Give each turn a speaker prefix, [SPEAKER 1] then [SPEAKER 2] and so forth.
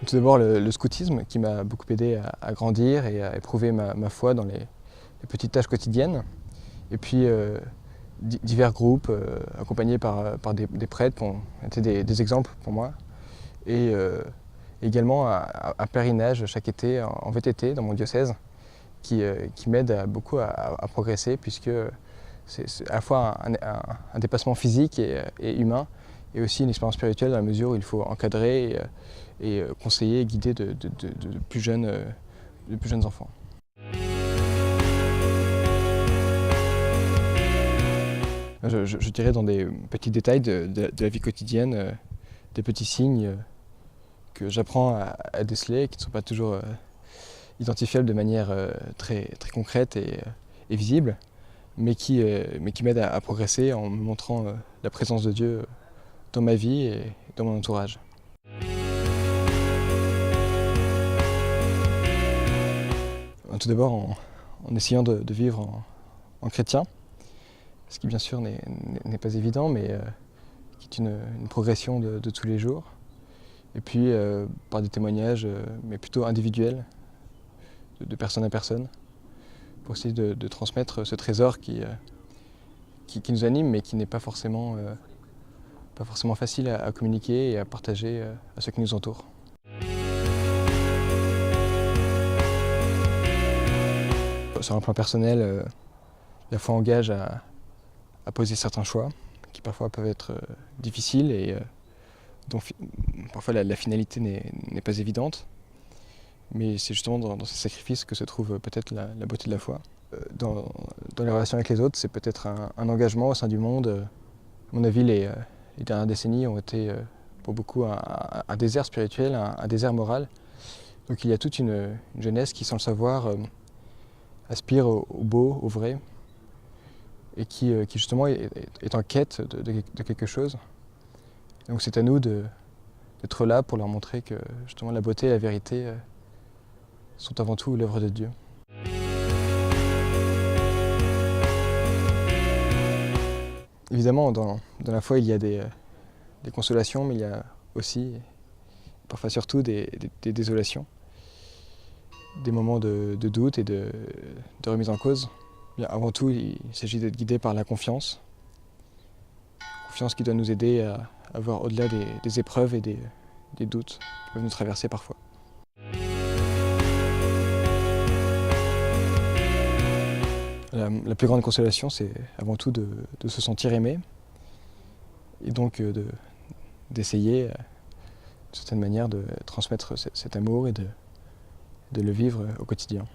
[SPEAKER 1] Tout d'abord le scoutisme qui m'a beaucoup aidé à grandir et à éprouver ma foi dans les petites tâches quotidiennes. Et puis divers groupes accompagnés par des prêtres ont été des exemples pour moi. Et également un pèlerinage chaque été en VTT dans mon diocèse qui m'aide beaucoup à progresser, puisque c'est à la fois un dépassement physique et humain, et aussi une expérience spirituelle dans la mesure où il faut encadrer et conseiller et guider de plus jeunes enfants. Je dirais dans des petits détails de la vie quotidienne, des petits signes que j'apprends à déceler, qui ne sont pas toujours identifiables de manière très concrète et visible, mais qui m'aident à progresser en me montrant la présence de Dieu dans ma vie et dans mon entourage. Tout d'abord en essayant de vivre en chrétien, ce qui bien sûr n'est pas évident, mais qui est une progression de tous les jours. Et puis par des témoignages, mais plutôt individuels, de personne à personne, pour essayer de transmettre ce trésor qui nous anime, mais qui n'est pas forcément facile à communiquer et à partager à ceux qui nous entourent. Sur un plan personnel, la foi engage à poser certains choix qui parfois peuvent être difficiles et dont parfois la finalité n'est pas évidente. Mais c'est justement dans ces sacrifices que se trouve peut-être la beauté de la foi. Dans les relations avec les autres, c'est peut-être un engagement au sein du monde. À mon avis, les dernières décennies ont été pour beaucoup un désert spirituel, un désert moral. Donc il y a toute une jeunesse qui, sans le savoir, aspire au beau, au vrai, et qui justement est en quête de quelque chose. Donc c'est à nous d'être là pour leur montrer que justement la beauté et la vérité sont avant tout l'œuvre de Dieu. Évidemment, dans la foi, il y a des consolations, mais il y a aussi, parfois surtout, des désolations, des moments de doute et de remise en cause. Bien, avant tout, il s'agit d'être guidé par la confiance. Confiance qui doit nous aider à voir au-delà des épreuves et des doutes qui peuvent nous traverser parfois. La plus grande consolation, c'est avant tout de se sentir aimé et donc d'essayer, d'une certaine manière, de transmettre cet amour et de le vivre au quotidien.